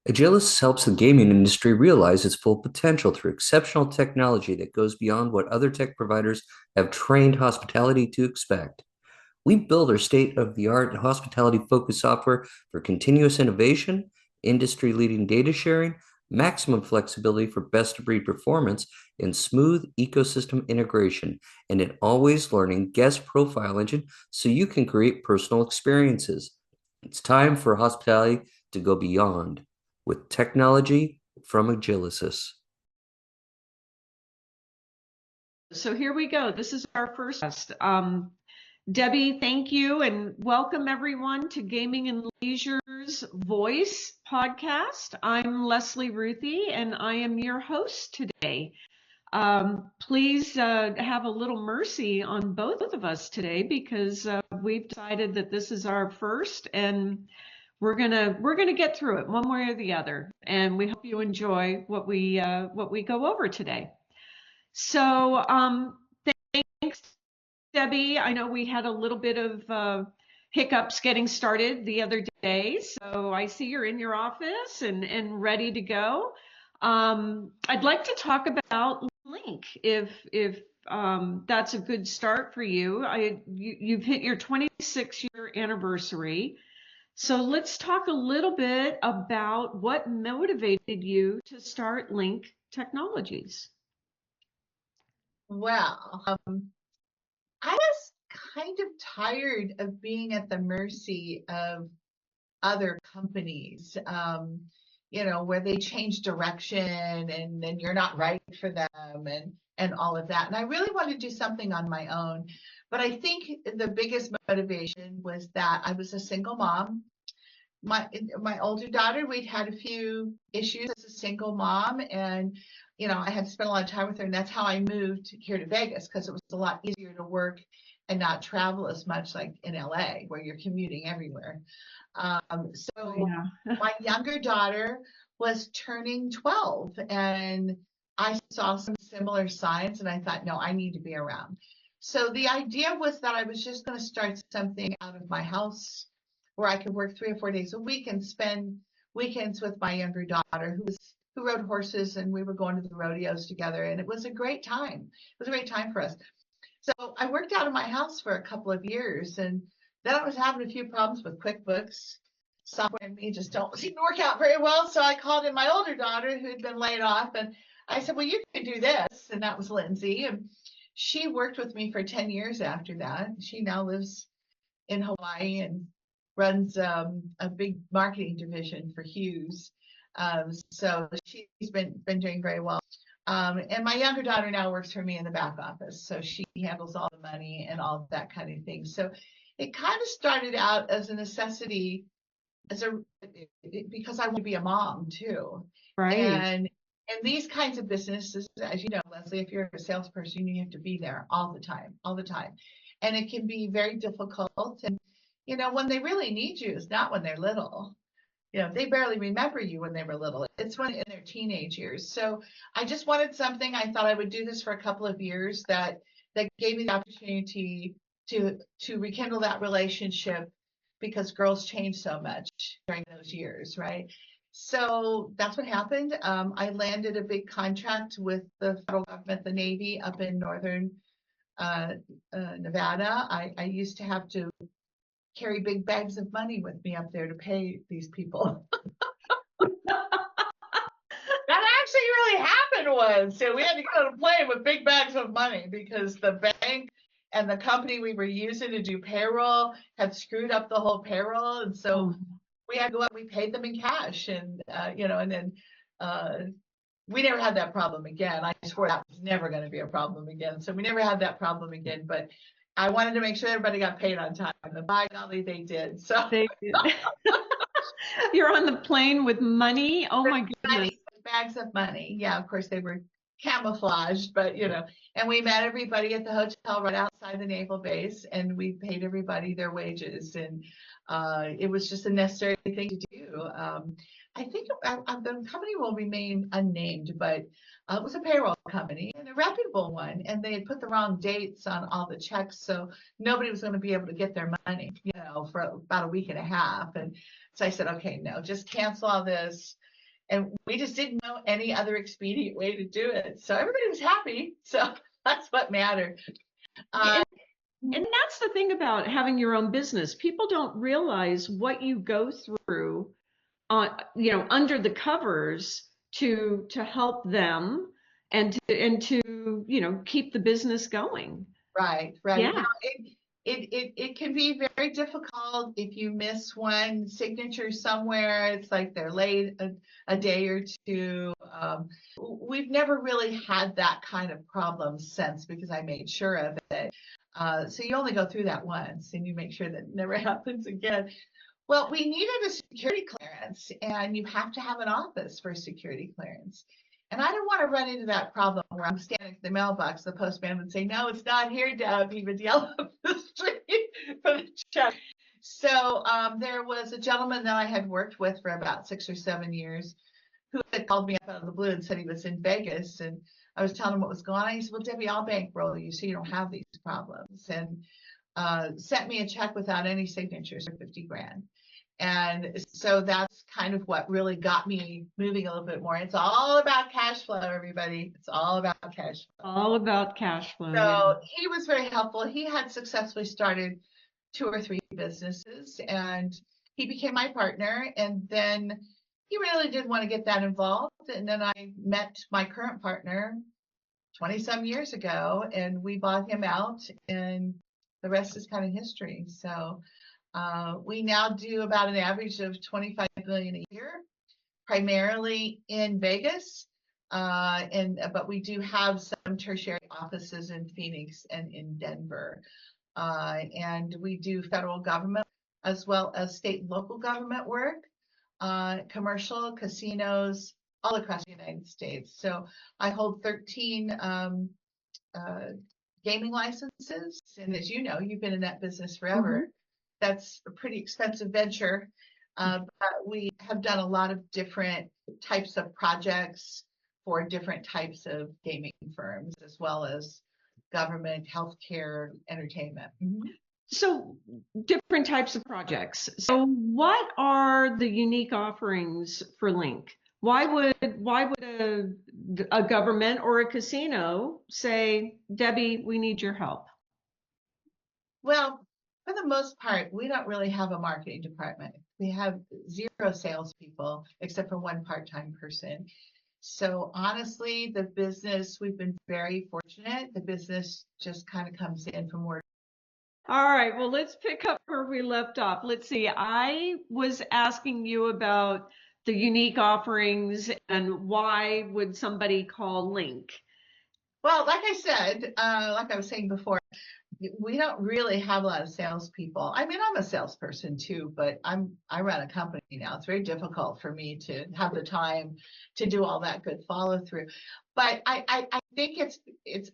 Agilis helps the gaming industry realize its full potential through exceptional technology that goes beyond what other tech providers have trained hospitality to expect. We build our state-of-the-art hospitality-focused software for continuous innovation, industry-leading data sharing, maximum flexibility for best-of-breed performance, and smooth ecosystem integration, and an always-learning guest profile engine so you can create personal experiences. It's time for hospitality to go beyond with technology from Agilicis. So here we go. This is our first guest. Debbie, thank you, and welcome everyone to Gaming and Leisure's Voice podcast. I'm Leslie Ruthe, and I am your host today. Please have a little mercy on both of us today because we've decided that this is our first, and we're gonna get through it one way or the other. And we hope you enjoy what we go over today. So thanks, Debbie. I know we had a little bit of hiccups getting started the other day. So I see you're in your office and ready to go. I'd like to talk about Link if that's a good start for you. You've hit your 26-year anniversary. So let's talk a little bit about what motivated you to start Link Technologies. Well, I was kind of tired of being at the mercy of other companies, where they change direction and then you're not right for them and all of that. And I really wanted to do something on my own. But I think the biggest motivation was that I was a single mom. My older daughter, we'd had a few issues as a single mom, and I had to spend a lot of time with her, and that's how I moved here to Vegas, because it was a lot easier to work and not travel as much like in LA where you're commuting everywhere. My younger daughter was turning 12, and I saw some similar signs, and I thought, no, I need to be around. So the idea was that I was just going to start something out of my house where I could work 3 or 4 days a week and spend weekends with my younger daughter who rode horses, and we were going to the rodeos together, and it was a great time. It was a great time for us. So I worked out of my house for a couple of years, and then I was having a few problems with QuickBooks. Software and me just don't seem to work out very well. So I called in my older daughter who had been laid off, and I said, well, you can do this. And that was Lindsay. And she worked with me for 10 years after that. She now lives in Hawaii and runs a big marketing division for Hughes. So she's been doing very well. And my younger daughter now works for me in the back office. So she handles all the money and all that kind of thing. So it kind of started out as a necessity because I want to be a mom too. Right. And these kinds of businesses, as you know, Leslie, if you're a salesperson, you have to be there all the time. And it can be very difficult. And, when they really need you is not when they're little. They barely remember you when they were little. It's when in their teenage years. So I just wanted something. I thought I would do this for a couple of years that gave me the opportunity to rekindle that relationship, because girls change so much during those years, right? So that's what happened. I landed a big contract with the federal government, the Navy, up in northern Nevada. I used to have to carry big bags of money with me up there to pay these people. That actually really happened once. So we had to go to plane with big bags of money because the bank and the company we were using to do payroll had screwed up the whole payroll. And so we had to go out, we paid them in cash. And, and then we never had that problem again. I swore that was never going to be a problem again. So we never had that problem again. But I wanted to make sure everybody got paid on time. And by golly, they did. So they did. You're on the plane with money? Oh my goodness. Bags of money. Yeah, of course they were camouflaged, but and we met everybody at the hotel right outside the naval base, and we paid everybody their wages, and it was just a necessary thing to do. I think the company will remain unnamed, but it was a payroll company and a reputable one, and they had put the wrong dates on all the checks, so nobody was going to be able to get their money, for about a week and a half. And so I said, okay, no, just cancel all this. And we just didn't know any other expedient way to do it. So everybody was happy. So that's what mattered. And that's the thing about having your own business. People don't realize what you go through under the covers to help them and to keep the business going. Right. Yeah. Now, it can be very difficult if you miss one signature somewhere. It's like they're late a day or two. We've never really had that kind of problem since, because I made sure of it. So you only go through that once and you make sure that it never happens again. Well, we needed a security clearance, and you have to have an office for security clearance. And I don't want to run into that problem where I'm standing at the mailbox, the postman would say, "No, it's not here, Deb." He would yell up the street for the check. So there was a gentleman that I had worked with for about 6 or 7 years who had called me up out of the blue and said he was in Vegas. And I was telling him what was going on. He said, "Well, Debbie, I'll bankroll you so you don't have these problems." And sent me a check without any signatures for 50 grand. And so that's kind of what really got me moving a little bit more. It's all about cash flow, everybody. It's all about cash flow. All about cash flow. So Yeah. he was very helpful. He had successfully started 2 or 3 businesses, and he became my partner. And then he really did want to get that involved. And then I met my current partner 20 some years ago, and we bought him out, and the rest is kind of history. So we now do about an average of 25 million a year, primarily in Vegas, but we do have some tertiary offices in Phoenix and in Denver, and we do federal government as well as state and local government work, commercial, casinos, all across the United States. So I hold 13 gaming licenses, and as you know, you've been in that business forever. Mm-hmm. That's a pretty expensive venture, but we have done a lot of different types of projects for different types of gaming firms, as well as government, healthcare, entertainment. Mm-hmm. So different types of projects. So what are the unique offerings for Link? Why would a government or a casino say, "Debbie, we need your help"? Well, for the most part, we don't really have a marketing department. We have 0 salespeople except for 1 part-time person. So honestly, the business, we've been very fortunate. The business just kind of comes in from word. All right, well, let's pick up where we left off. Let's see. I was asking you about the unique offerings and why would somebody call Link? Well, like I said, like I was saying before, we don't really have a lot of salespeople. I mean, I'm a salesperson too, but I run a company now. It's very difficult for me to have the time to do all that good follow through. But I think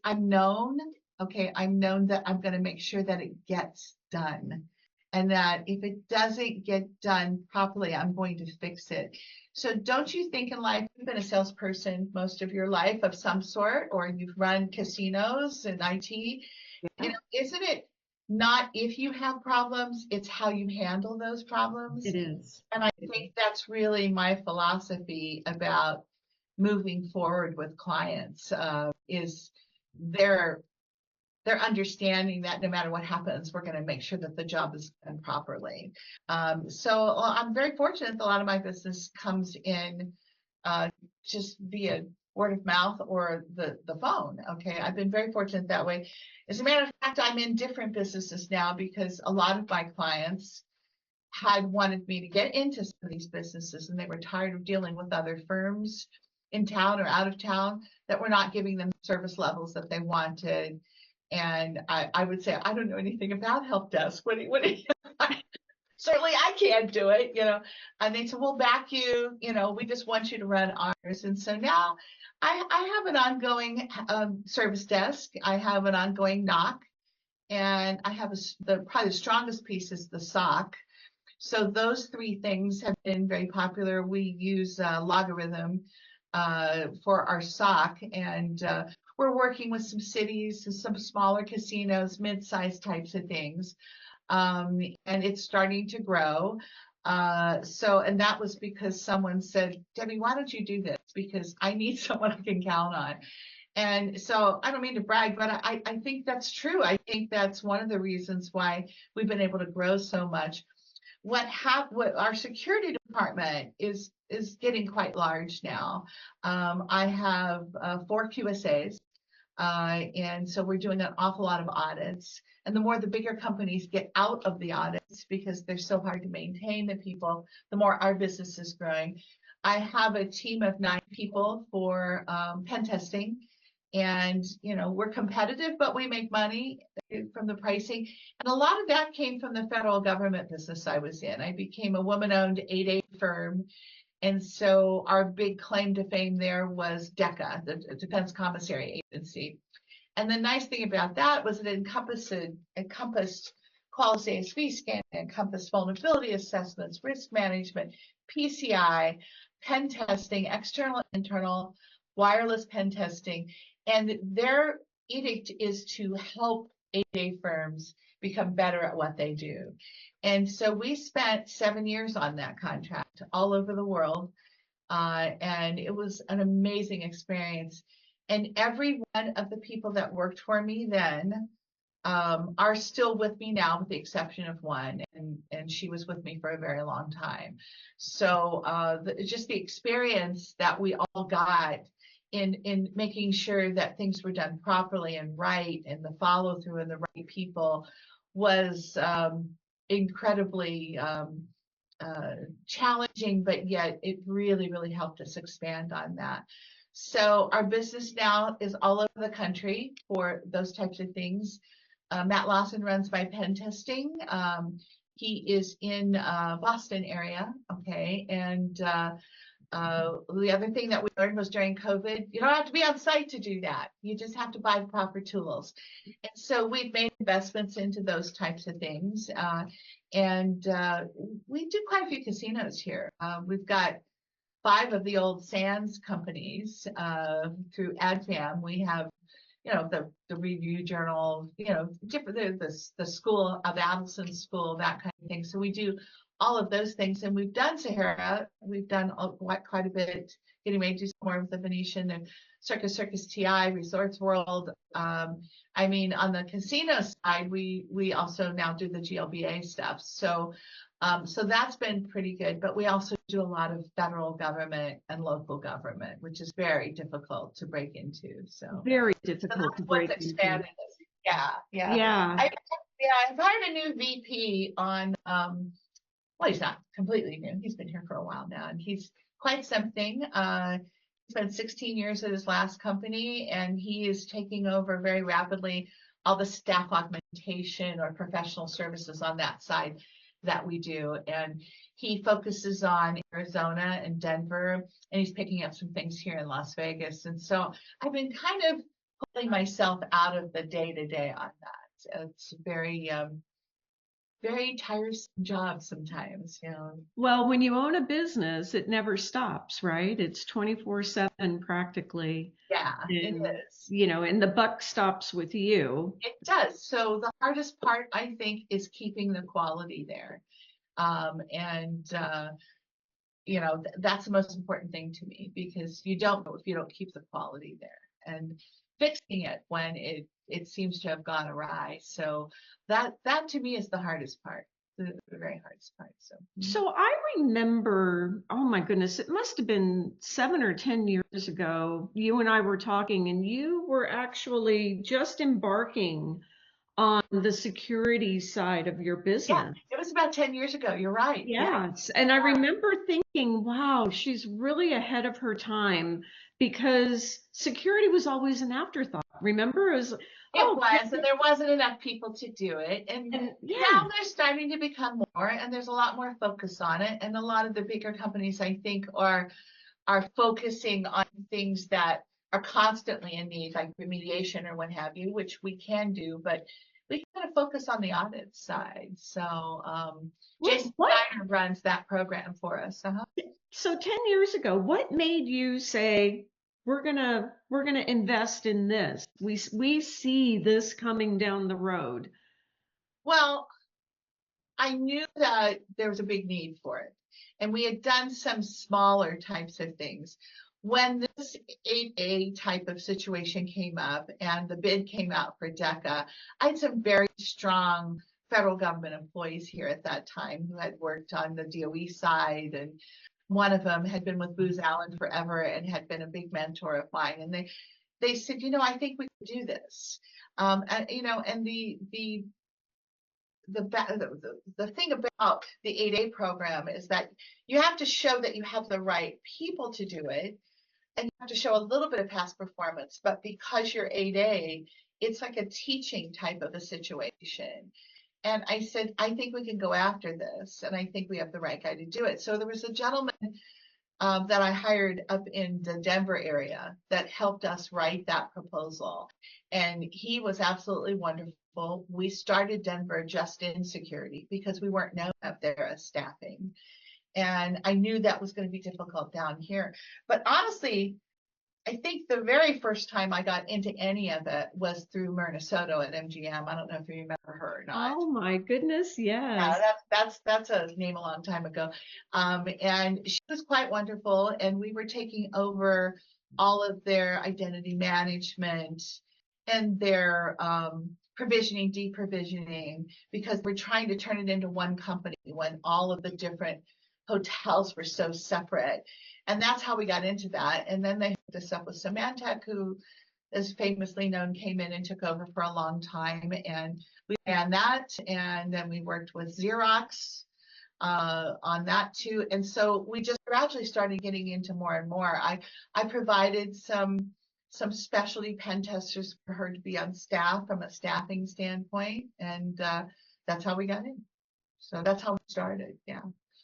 I'm known. Okay, I'm known that I'm going to make sure that it gets done, and that if it doesn't get done properly, I'm going to fix it. So don't you think in life, you've been a salesperson most of your life of some sort, or you've run casinos and IT? Isn't it not if you have problems, it's how you handle those problems? It is. And I think that's really my philosophy about moving forward with clients, is their understanding that no matter what happens, we're going to make sure that the job is done properly. So I'm very fortunate that a lot of my business comes in just via word of mouth or the phone. Okay, I've been very fortunate that way. As a matter of fact, I'm in different businesses now because a lot of my clients had wanted me to get into some of these businesses, and they were tired of dealing with other firms in town or out of town that were not giving them the service levels that they wanted. And I would say, "I don't know anything about help desk. What do you certainly I can't do it, And they said, "We'll back you, we just want you to run ours." And so now I have an ongoing service desk. I have an ongoing knock, and I have probably the strongest piece is the SOC. So those 3 things have been very popular. We use Logarithm for our SOC, and we're working with some cities, some smaller casinos, mid-sized types of things. And it's starting to grow. And that was because someone said, Debbie, why don't you do this? Because I need someone I can count on. And so I don't mean to brag, but I think that's true. I think that's one of the reasons why we've been able to grow so much. What our security department is getting quite large now. I have 4 QSAs, and so we're doing an awful lot of audits. And the more the bigger companies get out of the audits because they're so hard to maintain the people, the more our business is growing. I have a team of 9 people for pen testing. And, we're competitive, but we make money from the pricing. And a lot of that came from the federal government business I was in. I became a woman-owned 8A firm. And so our big claim to fame there was DECA, the Defense Commissary Agency. And the nice thing about that was it encompassed qualitative ASV scanning, encompassed vulnerability assessments, risk management, PCI, pen testing, external and internal, wireless pen testing. And their edict is to help 8A firms become better at what they do. And so we spent 7 years on that contract all over the world. And it was an amazing experience. And every one of the people that worked for me then are still with me now, with the exception of one. And she was with me for a very long time. So just the experience that we all got in making sure that things were done properly and right, and the follow through and the right people was incredibly challenging, but yet it really, really helped us expand on that. So our business now is all over the country for those types of things. Matt Lawson runs my pen testing. He is in Boston area, okay, and the other thing that we learned was during COVID, you don't have to be on site to do that. You just have to buy the proper tools. And so we've made investments into those types of things. And we do quite a few casinos here. We've got 5 of the old Sands companies through AdFam. We have, the Review Journal, different, the school of Adelson School, that kind of thing. So we do all of those things, and we've done Sahara. We've done quite a bit, getting ready to do some more with the Venetian and Circus TI, Resorts World. I mean, on the casino side, we also now do the GLBA stuff. So that's been pretty good, but we also do a lot of federal government and local government, which is very difficult to break into. So very difficult to break into. Yeah. I've hired a new VP on. Well, he's not completely new. He's been here for a while now, and he's quite something. He spent 16 years at his last company, and he is taking over very rapidly all the staff augmentation or professional services on that side that we do. And he focuses on Arizona and Denver, and he's picking up some things here in Las Vegas. And so I've been kind of pulling myself out of the day-to-day on that. It's very tiresome job sometimes, Well, when you own a business, it never stops, right? It's 24/7 practically. Yeah, and, it is. And the buck stops with you. It does. So the hardest part, I think, is keeping the quality there. That's the most important thing to me, because you don't know if you don't keep the quality there, and fixing it when it seems to have gone awry. So that to me is the hardest part, the very hardest part. So I remember, oh my goodness, it must have been 7 or 10 years ago, you and I were talking, and you were actually just embarking on the security side of your business. Yeah, it was about 10 years ago. You're right. Yes. And I remember thinking, wow, she's really ahead of her time, because security was always an afterthought. Remember? It was, and there wasn't enough people to do it. And now they're starting to become more, and there's a lot more focus on it. And a lot of the bigger companies, I think, are focusing on things that are constantly in need, like remediation or what have you, which we can do, but we kind of focus on the audit side. So Jason Steiner runs that program for us. So 10 years ago, what made you say, we're gonna invest in this? We see this coming down the road. Well, I knew that there was a big need for it. And we had done some smaller types of things. When this 8A type of situation came up and the bid came out for DECA, I had some very strong federal government employees here at that time who had worked on the DOE side, and one of them had been with Booz Allen forever and had been a big mentor of mine. And they said, I think we can do this. And the thing about the 8A program is that you have to show that you have the right people to do it, and you have to show a little bit of past performance. But because you're 8A, it's like a teaching type of a situation. And I said, I think we can go after this, and I think we have the right guy to do it. So there was a gentleman that I hired up in the Denver area that helped us write that proposal. And he was absolutely wonderful. We started Denver just in security because we weren't known up there as staffing. And I knew that was going to be difficult down here. But honestly, I think the very first time I got into any of it was through Myrna Soto at MGM. I don't know if you remember her or not. Oh my goodness, yes. Yeah, that's a name a long time ago. And she was quite wonderful. And we were taking over all of their identity management and their provisioning, deprovisioning, because we're trying to turn it into one company when all of the different hotels were so separate. And that's how we got into that. And then they hooked us up with Symantec, who is famously known, came in and took over for a long time. And we ran that. And then we worked with Xerox on that too. And so we just gradually started getting into more and more. I provided some specialty pen testers for her to be on staff from a staffing standpoint. And that's how we got in. So that's how we started. Yeah.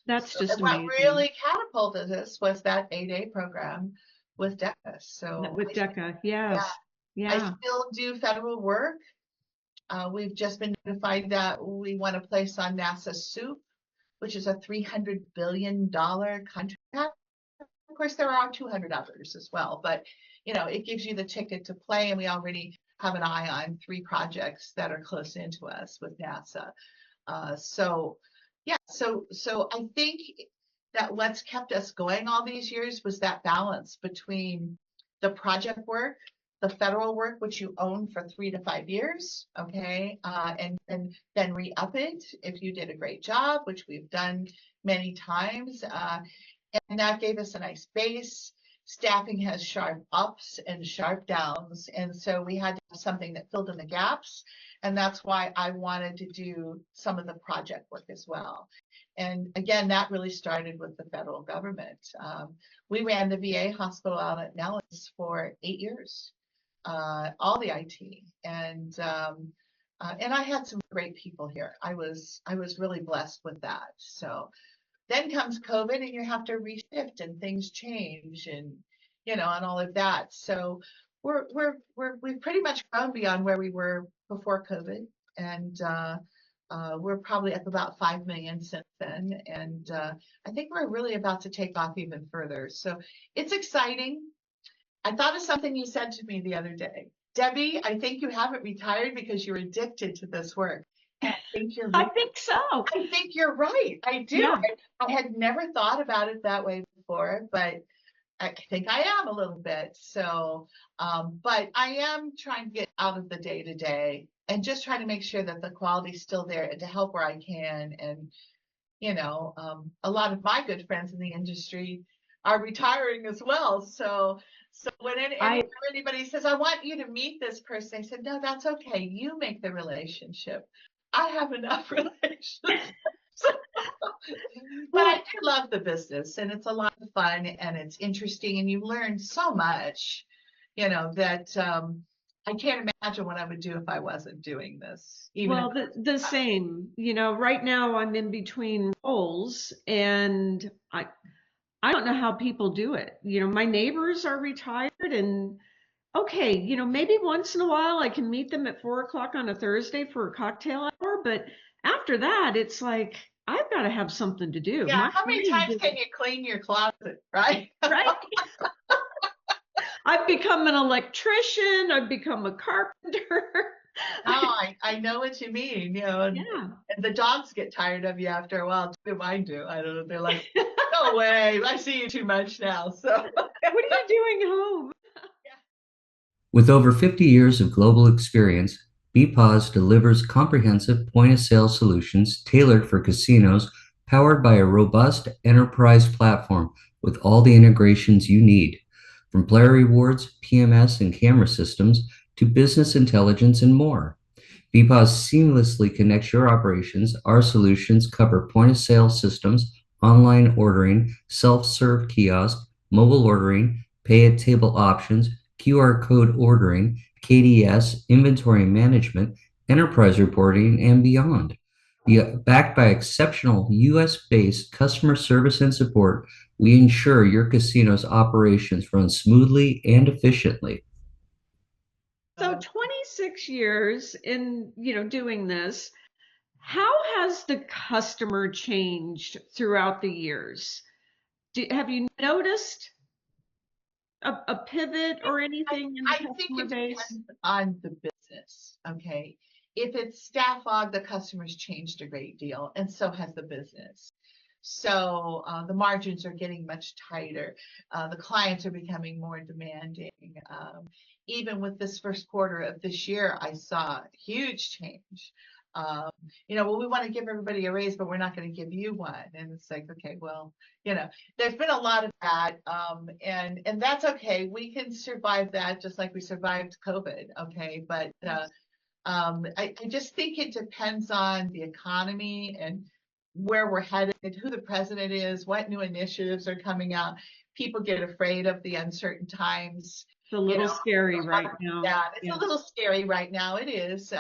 That's So, just and what amazing. really catapulted us was that 8A program with DECA. So With DECA, yes. I Yeah. still do federal work. We've just been notified that we won a place on NASA SOUP, which is a $300 billion contract. Of course, there are 200 others as well, but it gives you the ticket to play, and we already have an eye on 3 projects that are close into us with NASA. So I think that what's kept us going all these years was that balance between the project work, the federal work, which you own for 3 to 5 years, okay, and then re-up it if you did a great job, which we've done many times, and that gave us a nice base. Staffing has sharp ups and sharp downs, and so we had to have something that filled in the gaps. And that's why I wanted to do some of the project work as well. And again, that really started with the federal government. We ran the VA hospital out at Nellis for 8 years, all the IT. And I had some great people here. I was really blessed with that. So then comes COVID, and you have to reshift, and things change, and and all of that. So we've pretty much grown beyond where we were before COVID, and we're probably up about 5 million since then. And I think we're really about to take off even further. So it's exciting. I thought of something you said to me the other day. Debbie, I think you haven't retired because you're addicted to this work. And I think you're right. I think so. I think you're right. I do. Yeah. I had never thought about it that way before, but I think I am a little bit. So, but I am trying to get out of the day to day and just trying to make sure that the quality is still there and to help where I can. And, a lot of my good friends in the industry are retiring as well. So when anybody says, I want you to meet this person, I said, no, that's okay. You make the relationship. I have enough relationships. But I do love the business, and it's a lot of fun, and it's interesting, and you learn so much, that I can't imagine what I would do if I wasn't doing this. Well, the same. Right now I'm in between roles, and I don't know how people do it. My neighbors are retired, and okay, maybe once in a while I can meet them at 4 o'clock on a Thursday for a cocktail hour, but after that, it's like I've got to have something to do. Yeah, how many times can you clean your closet, right? Right. I've become an electrician. I've become a carpenter. No, I know what you mean, Yeah. and the dogs get tired of you after a while too. Mine do. I don't know. They're like, go away. I see you too much now. So What are you doing home? With over 50 years of global experience, BPOS delivers comprehensive point-of-sale solutions tailored for casinos, powered by a robust enterprise platform with all the integrations you need, from player rewards, PMS, and camera systems to business intelligence and more. BPOS seamlessly connects your operations. Our solutions cover point-of-sale systems, online ordering, self-serve kiosk, mobile ordering, pay-at-table options, QR code ordering, KDS, inventory management, enterprise reporting, and beyond. Backed by exceptional US-based customer service and support, we ensure your casino's operations run smoothly and efficiently. So 26 years in, doing this, how has the customer changed throughout the years? Have you noticed a pivot or anything in the I think customer it base? depends on the business. Okay. If it's staff aug, the customer's changed a great deal, and so has the business. So the margins are getting much tighter. The clients are becoming more demanding. Even with this first quarter of this year, I saw huge change. Um, well, we want to give everybody a raise, but we're not going to give you one. And it's like, okay, well, there's been a lot of that, and that's okay. We can survive that just like we survived COVID. Okay, but I just think it depends on the economy and where we're headed, who the president is, what new initiatives are coming out. People get afraid of the uncertain times. It's a little scary right now. Yeah, it's a Yeah. little scary right now. It is.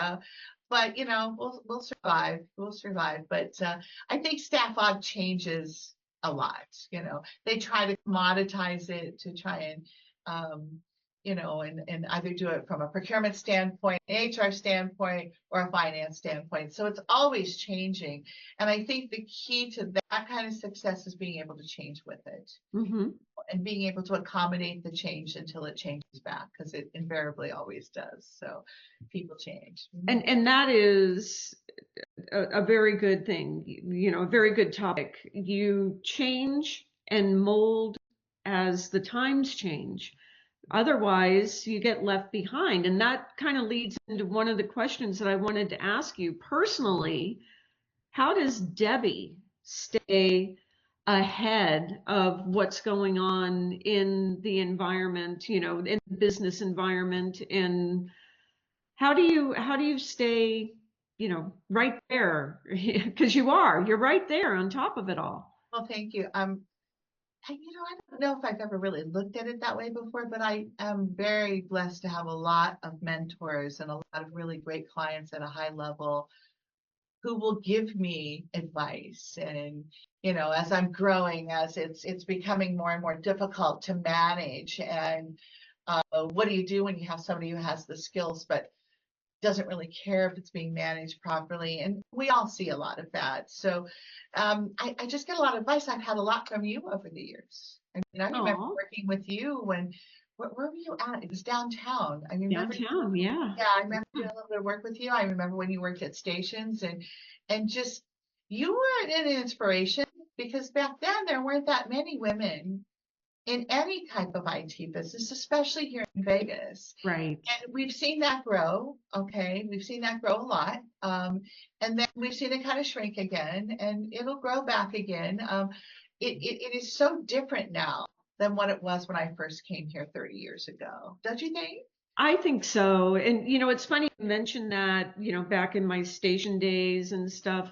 But we'll survive. We'll survive. But I think staff aug changes a lot. They try to commoditize it to try and and either do it from a procurement standpoint, HR standpoint, or a finance standpoint. So it's always changing. And I think the key to that kind of success is being able to change with it Mm-hmm. and being able to accommodate the change until it changes back, because it invariably always does. So people change. And that is a very good thing, a very good topic. You change and mold as the times change. Otherwise, you get left behind. And that kind of leads into one of the questions that I wanted to ask you personally. How does Debbie stay ahead of what's going on in the environment, in the business environment? And how do you stay, right there? Because you're right there on top of it all. Well, thank you. I don't know if I've ever really looked at it that way before, but I am very blessed to have a lot of mentors and a lot of really great clients at a high level who will give me advice. And as I'm growing, as it's becoming more and more difficult to manage, and what do you do when you have somebody who has the skills but doesn't really care if it's being managed properly? And we all see a lot of that. So I just get a lot of advice. I've had a lot from you over the years. I mean, I remember Oh, working with you when, where were you at? It was downtown. I remember. downtown, yeah. Yeah, I remember doing a little bit of work with you. I remember when you worked at stations, and just you were an inspiration, because back then there weren't that many women in any type of IT business, especially here in Vegas. Right. And we've seen that grow. Okay, we've seen that grow a lot, and then we've seen it kind of shrink again, and it'll grow back again. It is so different now than what it was when I first came here 30 years ago. Don't you think? I think so. And it's funny you mentioned that, back in my station days and stuff.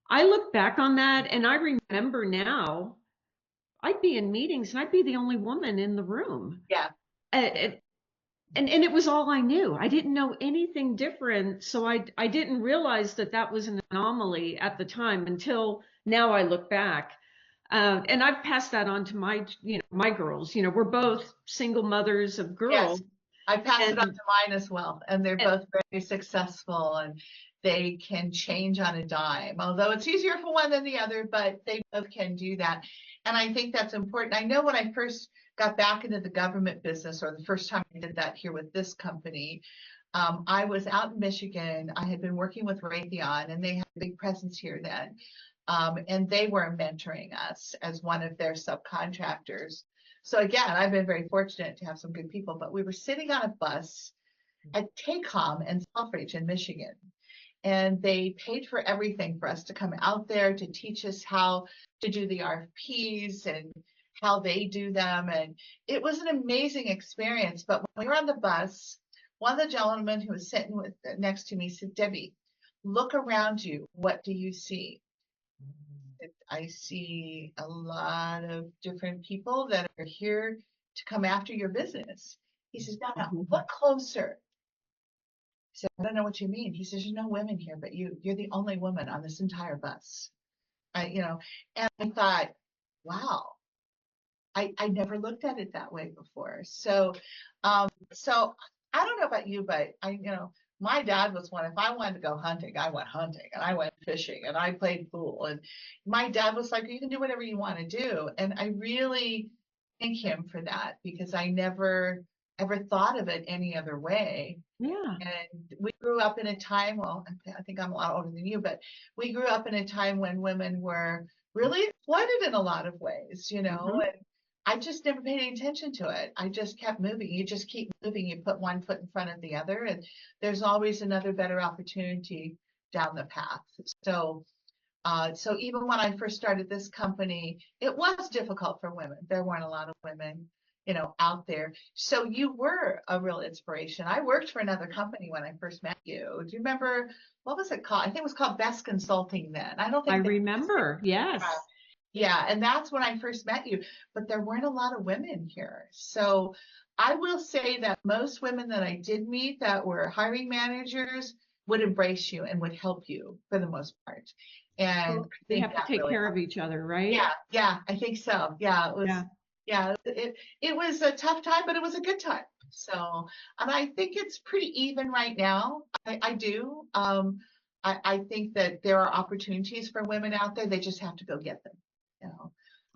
I look back on that and I remember now I'd be in meetings and I'd be the only woman in the room. Yeah. And and it was all I knew. I didn't know anything different, so I didn't realize that that was an anomaly at the time until now I look back. And I've passed that on to my girls. We're both single mothers of Yes, girls, I passed it on and, to mine as well, and they're and both very successful, and they can change on a dime. Although it's easier for one than the other, but they both can do that. And I think that's important. I know when I first got back into the government business, or the first time I did that here with this company, I was out in Michigan. I had been working with Raytheon, and they had a big presence here then. And they were mentoring us as one of their subcontractors. So again, I've been very fortunate to have some good people, but we were sitting on a bus at Tacom and Selfridge in Michigan. And they paid for everything for us to come out there to teach us how to do the RFPs and how they do them. And it was an amazing experience. But when we were on the bus, one of the gentlemen who was sitting next to me said, "Debbie, look around you. What do you see?" "I see a lot of different people that are here to come after your business." He says, "No, look closer." He said, "I don't know what you mean." He says, "There's no women here, but you're the only woman on this entire bus." And I thought, wow, I never looked at it that way before. So I don't know about you, but my dad was one, if I wanted to go hunting, I went hunting and I went fishing and I played pool. And my dad was like, "You can do whatever you want to do." And I really thank him for that, because I never ever thought of it any other way. Yeah. And we grew up in a time, well, I think I'm a lot older than you, but we grew up in a time when women were really exploited in a lot of ways, and I just never paid any attention to it. I just kept moving. You just keep moving. You put one foot in front of the other, and there's always another better opportunity down the path. So even when I first started this company, it was difficult for women. There weren't a lot of women, out there. So you were a real inspiration. I worked for another company when I first met you. Do you remember, what was it called? I think it was called Best Consulting then. I don't I think remember. Yes. Yeah, and that's when I first met you, but there weren't a lot of women here. So I will say that most women that I did meet that were hiring managers would embrace you and would help you for the most part. And Well, I we think have to that take really care of helped. each other, right? Yeah, I think so. Yeah, it was, Yeah. yeah, it was a tough time, but it was a good time. So, and I think it's pretty even right now. I do. I think that there are opportunities for women out there. They just have to go get them. You know,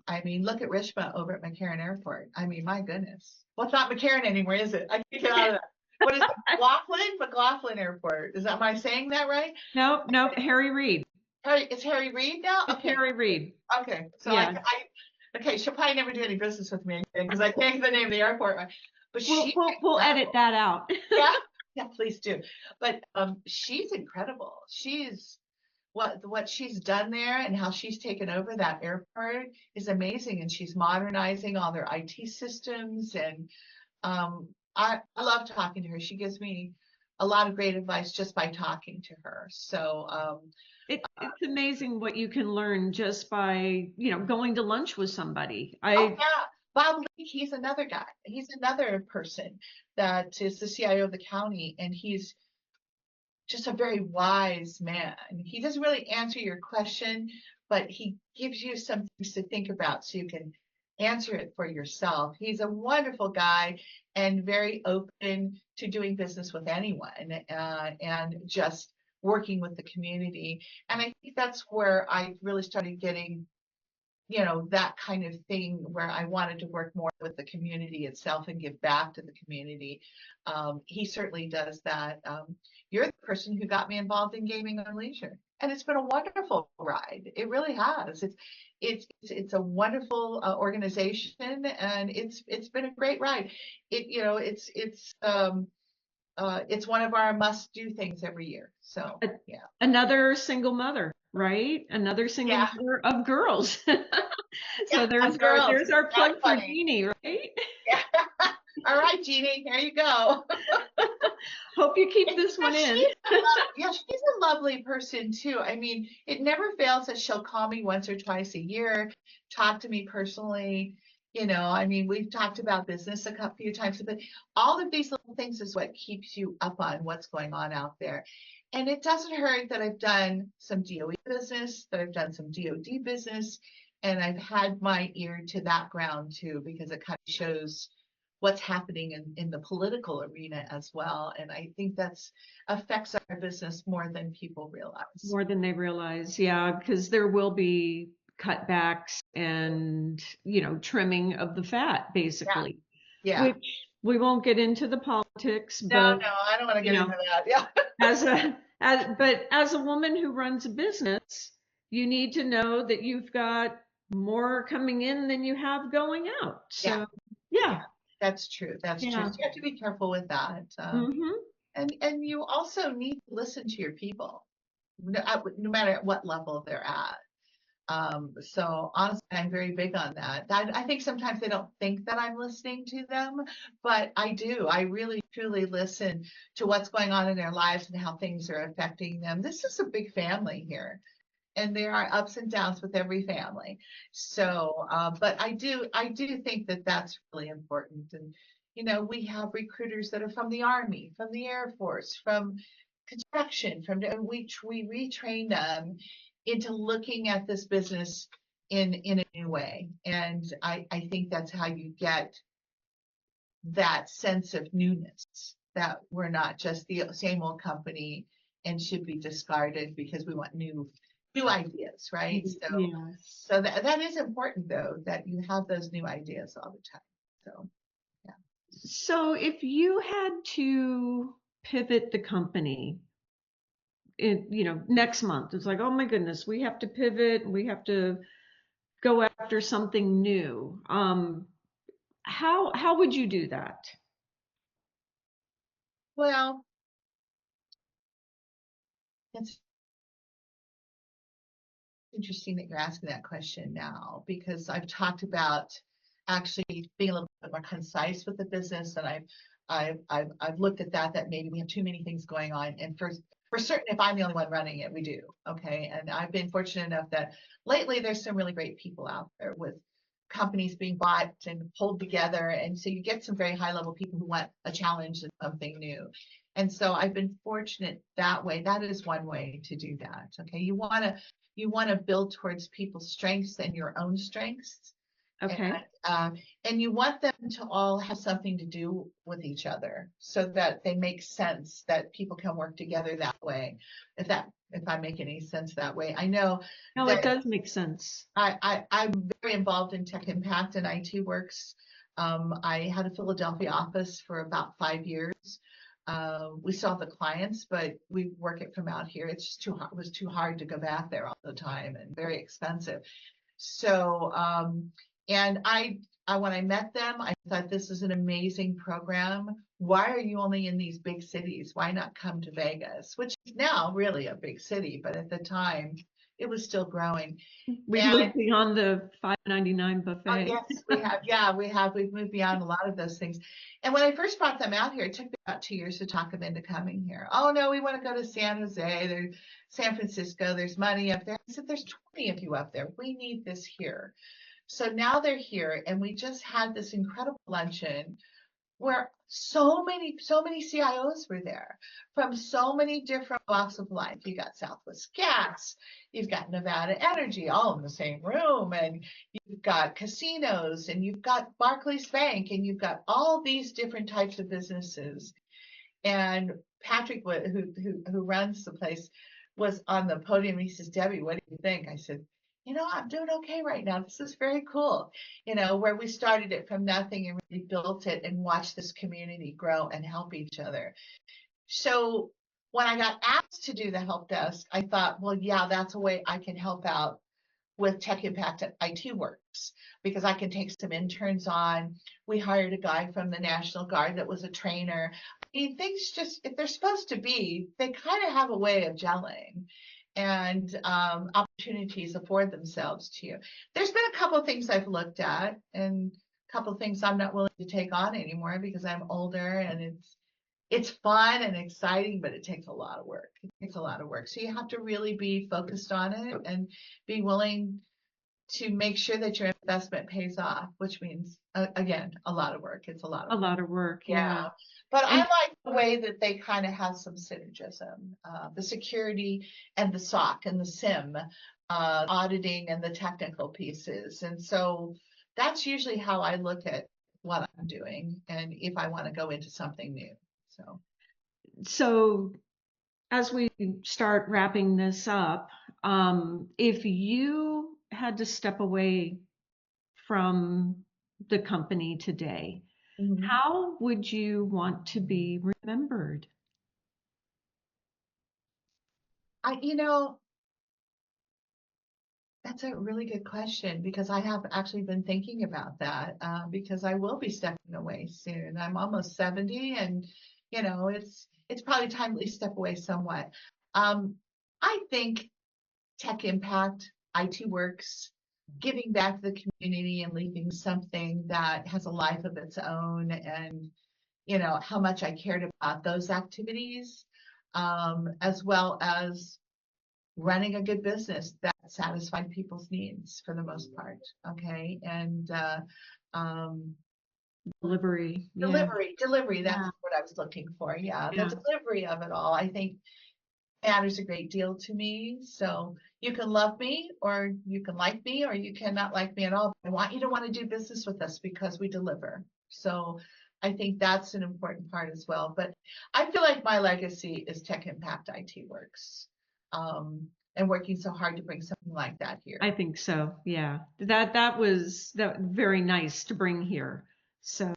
I mean, look at Rishma over at McCarran Airport. I mean, my goodness. Well, it's not McCarran anymore, is it? I can't get out of that. What is it? McLaughlin Airport. Am I saying that right? Nope, nope. Harry Reid. It's Harry Reid now? It's Okay. Harry Reid. Okay. So Yeah. okay, she'll probably never do any business with me again because I can't get the name of the airport right. But she's We'll edit incredible. that out. Yeah, yeah, please do. But she's incredible. She's what she's done there and how she's taken over that airport is amazing. And she's modernizing all their IT systems. And I love talking to her. She gives me a lot of great advice just by talking to her. So It's amazing what you can learn just by, going to lunch with somebody. oh yeah, Bob Leake, he's another guy. He's another person that is the CIO of the county, and he's just a very wise man. He doesn't really answer your question, but he gives you some things to think about so you can answer it for yourself. He's a wonderful guy and very open to doing business with anyone, and just working with the community. And I think that's where I really started getting that kind of thing where I wanted to work more with the community itself and give back to the community. He certainly does that. You're the person who got me involved in Gaming and Leisure, and it's been a wonderful ride. It really has. It's a wonderful organization, and it's been a great ride. It's one of our must-do things every year. So yeah. Another single mother, right? Another single Yeah. mother of girls. So Yeah, there's girls. there's our plug That's for funny. Jeannie, right? Yeah. All right, Jeannie, here you go. Hope you keep this one in. Yeah, she's a lovely person too. I mean, it never fails that she'll call me once or twice a year, talk to me personally. I mean, we've talked about business a few times, but all of these little things is what keeps you up on what's going on out there. And it doesn't hurt that I've done some DOE business, that I've done some DOD business, and I've had my ear to that ground too, because it kind of shows what's happening in the political arena as well. And I think that's affects our business more than people realize. More than they realize, yeah, because there will be cutbacks and, trimming of the fat, basically. Yeah. Which we won't get into the politics politics, No, but I don't want to you get know, into that. Yeah. as a woman who runs a business, you need to know that you've got more coming in than you have going out. Yeah, So yeah, that's true. That's true. yeah. So you have to be careful with that. Hmm. And you also need to listen to your people, no matter at what level they're at. So honestly, I'm very big on that. I think sometimes they don't think that I'm listening to them, but I do. I really truly listen to what's going on in their lives and how things are affecting them. This is a big family here, and there are ups and downs with every family. So, but I do think that that's really important. And we have recruiters that are from the Army, from the Air Force, from construction, and we retrain them into looking at this business in a new way. And I think that's how you get that sense of newness, that we're not just the same old company and should be discarded because we want new ideas, right? So Yes. so that is important, though, that you have those new ideas all the time. So yeah. So if you had to pivot the company next month, it's like, oh my goodness, we have to pivot, we have to go after something new. How would you do that? Well, it's interesting that you're asking that question now, because I've talked about actually being a little bit more concise with the business, and I've looked at that maybe we have too many things going on, and for certain, if I'm the only one running it, we do. Okay, and I've been fortunate enough that lately there's some really great people out there with companies being bought and pulled together, and so you get some very high level people who want a challenge and something new. And so I've been fortunate that way. That is one way to do that. Okay, you want to build towards people's strengths and your own strengths, and Okay. and you want them to all have something to do with each other so that they make sense, that people can work together that way. If I make any sense that way, I know No, it that does make sense. I'm very involved in Tech Impact and IT Works. I had a Philadelphia office for about 5 years. We still have the clients, but we work it from out here. It's just too hard. It was too hard to go back there all the time and very expensive. So, and when I met them, I thought this is an amazing program. Why are you only in these big cities? Why not come to Vegas, which is now really a big city, but at the time it was still growing. We've And moved beyond the 5.99 oh buffet. yes, we have. Yeah, we have. We've moved beyond a lot of those things. And when I first brought them out here, it took me about 2 years to talk them into coming here. Oh no, we want to go to San Jose. There's San Francisco. There's money up there. I said, there's 20 of you up there. We need this here. So now they're here, and we just had this incredible luncheon where so many CIOs were there from so many different walks of life. You got Southwest Gas, you've got Nevada Energy, all in the same room, and you've got casinos, and you've got Barclays Bank, and you've got all these different types of businesses. And Patrick, who runs the place, was on the podium. He says, "Debbie, what do you think?" I said, I'm doing okay right now. This is very cool. Where we started it from nothing and really built it and watched this community grow and help each other. So when I got asked to do the help desk, I thought, well, yeah, that's a way I can help out with Tech Impact at IT Works, because I can take some interns on. We hired a guy from the National Guard that was a trainer. I mean, things just, if they're supposed to be, they kind of have a way of gelling, and opportunities afford themselves to you. There's been a couple of things I've looked at, and a couple of things I'm not willing to take on anymore because I'm older, and it's fun and exciting, but it takes a lot of work. It takes a lot of work. So you have to really be focused on it and be willing to make sure that your investment pays off, which means, again, a lot of work. It's a lot A of work. lot of work, Yeah. yeah. But I And like the way that they kind of have some synergism, the security and the SOC and the SIM, auditing and the technical pieces. And so that's usually how I look at what I'm doing and if I want to go into something new. so as we start wrapping this up, if you had to step away from the company today, Mhm. how would you want to be remembered? I, that's a really good question because I have actually been thinking about that because I will be stepping away soon. I'm almost 70, and it's probably time to at least step away somewhat. Um, I think tech impact, IT works, giving back to the community and leaving something that has a life of its own, and how much I cared about those activities, as well as running a good business that satisfied people's needs for the most part. Okay. And um, Delivery. Yeah. delivery, that's Yeah. what I was looking for. Yeah. The Yeah. delivery of it all, I think, matters a great deal to me. So you can love me or you can like me or you cannot like me at all. I want you to want to do business with us because we deliver. So I think that's an important part as well. But I feel like my legacy is Tech Impact IT Works, and working so hard to bring something like that I here. think so. Yeah. That was very nice to bring here. So,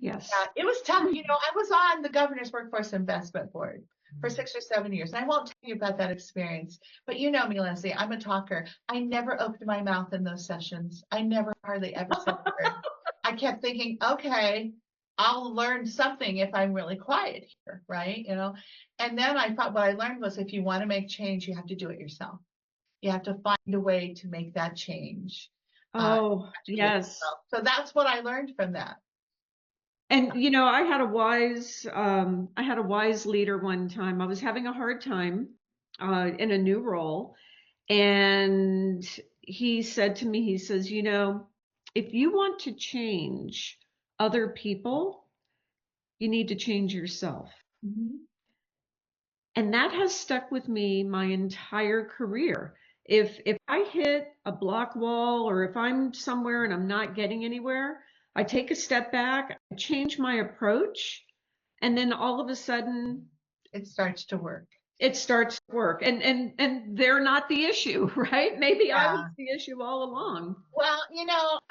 yes. Yeah, it was tough. I was on the Governor's Workforce Investment Board for 6 or 7 years. And I won't tell you about that experience, but you know me, Leslie, I'm a talker. I never opened my mouth in those sessions. I never hardly ever said a word. I kept thinking, okay, I'll learn something if I'm really quiet here, right? And then I thought what I learned was if you want to make change, you have to do it yourself. You have to find a way to make that change. You Oh, have to do it yes. yourself. So that's what I learned from that. And I had a wise leader one time. I was having a hard time in a new role, and he said to me, he says, if you want to change other people, you need to change yourself. Mhm. And that has stuck with me my entire career. If I hit a block wall or if I'm somewhere and I'm not getting anywhere, I take a step back, I change my approach, and then all of a sudden It starts to work. it starts to work. And they're not the issue, right? Maybe I was Yeah. the issue all along. Well,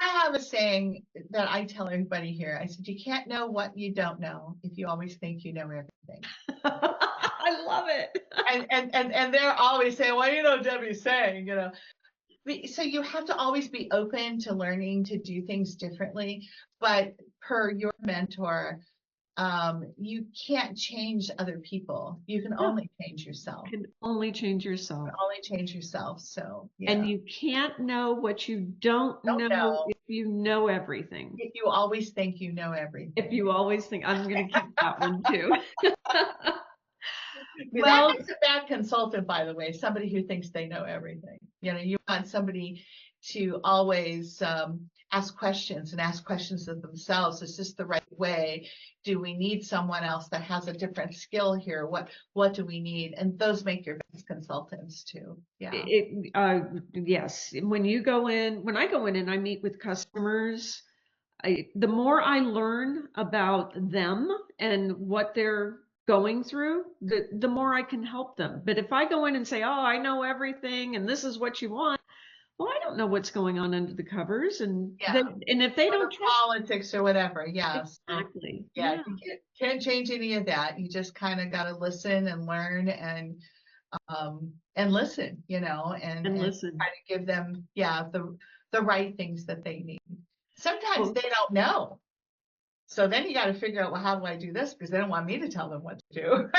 I have a saying that I tell everybody here. I said, you can't know what you don't know if you always think you know everything. I love it. And they're always saying, well, Debbie's saying. So you have to always be open to learning to do things differently. But per your mentor, you can't change other people. You can No, only change yourself. you can only change yourself. Only change yourself. So And yeah, you can't know what you don't don't know know if you know everything. if you always think you know If everything. you always think, I'm going to keep that one too. That Well, makes a bad consultant, by the way, somebody who thinks they know everything. You want somebody to always ask questions and ask questions of themselves. Is this the right way? Do we need someone else that has a different skill here? What do we need? And those make your best consultants too. Yeah. yes, when I go in and I meet with customers, the more I learn about them and what they're going through, the more I can help them. But if I go in and say, "Oh, I know everything and this is what you want," well, I don't know what's going on under the covers, Yeah. and if they Or don't the trust, politics or whatever. Yeah. So exactly, yeah, yeah, you can't change any of that. You just kind of got to listen and learn and listen, and and listen. try to give them, yeah, the right things that they need. Sometimes Well, they don't know. So then you got to figure out, well, how do I do this? Because they don't want me to tell them what to do.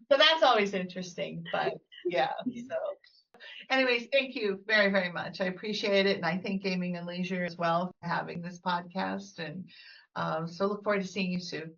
So that's always interesting. But yeah, so anyways, thank you very, very much. I appreciate it. And I thank Gaming and Leisure as well for having this podcast. And so look forward to seeing you soon.